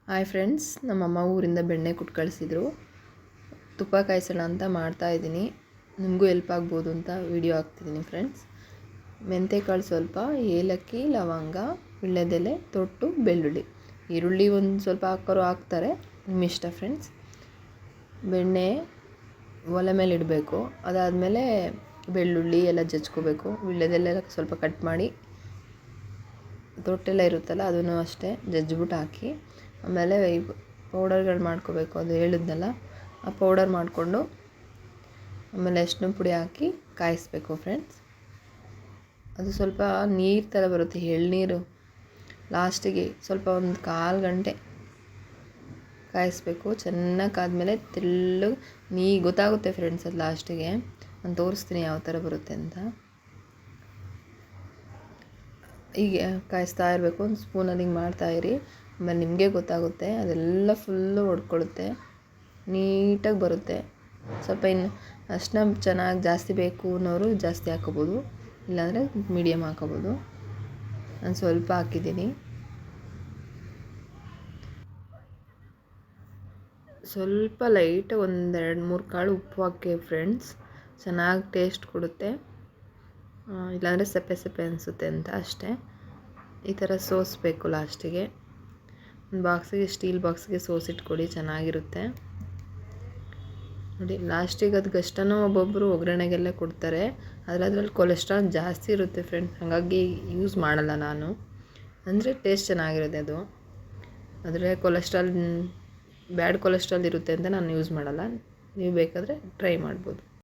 Hi friends, ನಮ್ಮಮ್ಮ ಊರಿಂದ ಬೆಣ್ಣೆ ಕೊಟ್ಟು ಕಳಿಸಿದ್ರು. ತುಪ್ಪ ಕಾಯಿಸೋಣ ಅಂತ ಮಾಡ್ತಾಯಿದ್ದೀನಿ. ನಿಮಗೂ ಹೆಲ್ಪ್ ಆಗ್ಬೋದು ಅಂತ ವಿಡಿಯೋ ಹಾಕ್ತಿದ್ದೀನಿ ಫ್ರೆಂಡ್ಸ್. ಮೆಂತ್ಯಕಾಳು ಸ್ವಲ್ಪ, ಏಲಕ್ಕಿ, ಲವಂಗ, ವೀಳ್ಯದೆಲೆ, ತೊಟ್ಟು, ಬೆಳ್ಳುಳ್ಳಿ, ಈರುಳ್ಳಿ ಒಂದು ಸ್ವಲ್ಪ ಹಾಕೋರು ಹಾಕ್ತಾರೆ, ನಿಮ್ಮ ಇಷ್ಟ ಫ್ರೆಂಡ್ಸ್. ಬೆಣ್ಣೆ ಒಲೆ ಮೇಲೆ ಇಡಬೇಕು. ಅದಾದಮೇಲೆ ಬೆಳ್ಳುಳ್ಳಿ ಎಲ್ಲ ಜಜ್ಕೋಬೇಕು. ವೀಳ್ಯದೆಲೆ ಸ್ವಲ್ಪ ಕಟ್ ಮಾಡಿ, ತೊಟ್ಟೆಲ್ಲ ಇರುತ್ತಲ್ಲ ಅದನ್ನು ಅಷ್ಟೇ ಜಜ್ಜಿಬಿಟ್ಟು ಹಾಕಿ, ಆಮೇಲೆ ಪೌಡರ್ಗಳು ಮಾಡ್ಕೋಬೇಕು. ಅದು ಹೇಳಿದ್ನಲ್ಲ, ಆ ಪೌಡರ್ ಮಾಡಿಕೊಂಡು ಆಮೇಲೆ ಅರಿಶಿನ ಪುಡಿ ಹಾಕಿ ಕಾಯಿಸ್ಬೇಕು ಫ್ರೆಂಡ್ಸ್. ಅದು ಸ್ವಲ್ಪ ನೀರು ಥರ ಬರುತ್ತೆ, ಎಳ್ನೀರು. ಲಾಸ್ಟಿಗೆ ಸ್ವಲ್ಪ ಒಂದು 1/4 ಗಂಟೆ ಕಾಯಿಸ್ಬೇಕು. ಚೆನ್ನಾಗಿ ಕಾದ್ಮೇಲೆ ತೆಳ್ಳಗೆ ಗೊತ್ತಾಗುತ್ತೆ ಫ್ರೆಂಡ್ಸ್. ಅದು ಲಾಸ್ಟಿಗೆ ನಾನು ತೋರಿಸ್ತೀನಿ ಯಾವ ಥರ ಬರುತ್ತೆ ಅಂತ. ಹೀಗೆ ಕಾಯಿಸ್ತಾ ಇರಬೇಕು, ಒಂದು ಸ್ಪೂನಲ್ಲಿ ಹಿಂಗೆ ಮಾಡ್ತಾಯಿರಿ. ಆಮೇಲೆ ನಿಮಗೆ ಗೊತ್ತಾಗುತ್ತೆ, ಅದೆಲ್ಲ ಫುಲ್ಲು ಹೊಡ್ಕೊಳ್ಳುತ್ತೆ, ನೀಟಾಗಿ ಬರುತ್ತೆ. ಸ್ವಲ್ಪ ಇನ್ನು ಅರಿಶಿನ ಚೆನ್ನಾಗಿ ಜಾಸ್ತಿ ಬೇಕು ಅನ್ನೋರು ಜಾಸ್ತಿ ಹಾಕೋಬೋದು, ಇಲ್ಲಾಂದರೆ ಮೀಡಿಯಮ್ ಹಾಕೋಬೋದು. ನಾನು ಸ್ವಲ್ಪ ಹಾಕಿದ್ದೀನಿ. ಸ್ವಲ್ಪ ಲೈಟಾಗಿ 1-2-3 ಕಾಳು ಉಪ್ಪು ಹಾಕಿ ಫ್ರೆಂಡ್ಸ್, ಚೆನ್ನಾಗಿ ಟೇಸ್ಟ್ ಕೊಡುತ್ತೆ. ಇಲ್ಲಾಂದರೆ ಸಪ್ಪೆ ಸಪ್ಪೆ ಅನಿಸುತ್ತೆ ಅಂತ ಅಷ್ಟೇ. ಈ ಥರ ಸೋಸಬೇಕು ಲಾಸ್ಟಿಗೆ. ಒಂದು ಬಾಕ್ಸಿಗೆ, ಸ್ಟೀಲ್ ಬಾಕ್ಸ್ಗೆ ಸೋಸಿಟ್ಕೊಡಿ, ಚೆನ್ನಾಗಿರುತ್ತೆ ನೋಡಿ. ಲಾಸ್ಟಿಗೆ ಅದು ಗಷ್ಟನೋ ಒಬ್ಬೊಬ್ಬರು ಒಗ್ಗರಣೆಗೆಲ್ಲ ಕೊಡ್ತಾರೆ, ಆದರೆ ಅದರಲ್ಲಿ ಕೊಲೆಸ್ಟ್ರಾಲ್ ಜಾಸ್ತಿ ಇರುತ್ತೆ ಫ್ರೆಂಡ್ಸ್. ಹಾಗಾಗಿ ಯೂಸ್ ಮಾಡಲ್ಲ ನಾನು. ಅಂದರೆ ಟೇಸ್ಟ್ ಚೆನ್ನಾಗಿರುತ್ತೆ ಅದು, ಆದರೆ ಬ್ಯಾಡ್ ಕೊಲೆಸ್ಟ್ರಾಲ್ ಇರುತ್ತೆ ಅಂತ ನಾನು ಯೂಸ್ ಮಾಡಲ್ಲ. ನೀವು ಬೇಕಾದರೆ ಟ್ರೈ ಮಾಡ್ಬೋದು.